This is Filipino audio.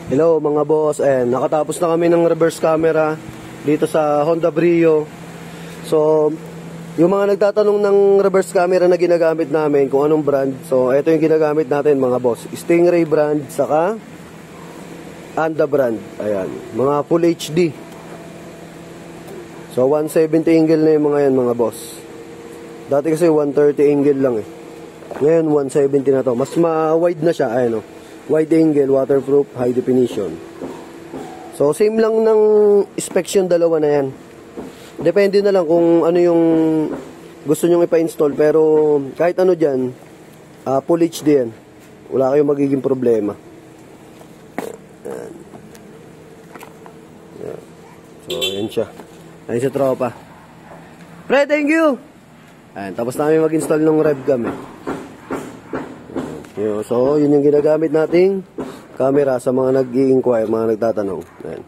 Hello mga boss, nakatapos na kami ng reverse camera dito sa Honda Brio. So, yung mga nagtatanong ng reverse camera na ginagamit namin, kung anong brand, so ito yung ginagamit natin mga boss. Stingray brand, saka Anda brand. Ayan, mga Full HD. So, 170 angle na yung mga yan mga boss. Dati kasi 130 angle lang eh. Ngayon, 170 na to. Mas ma-wide na siya, ayan o. Wide angle, waterproof, high definition. So, same lang ng specs yung dalawa na yan. Depende na lang kung ano yung gusto nyong ipa-install. Pero, kahit ano dyan, Full HD yan. Wala kayong magiging problema. Yan. Yan. So, yan siya. Ayan si tropa. Pre, thank you! Ayan, tapos namin mag-install ng RevCam eh. So, yun yung ginagamit nating camera sa mga nag-i-inquire, mga nagtatanong. Ayan.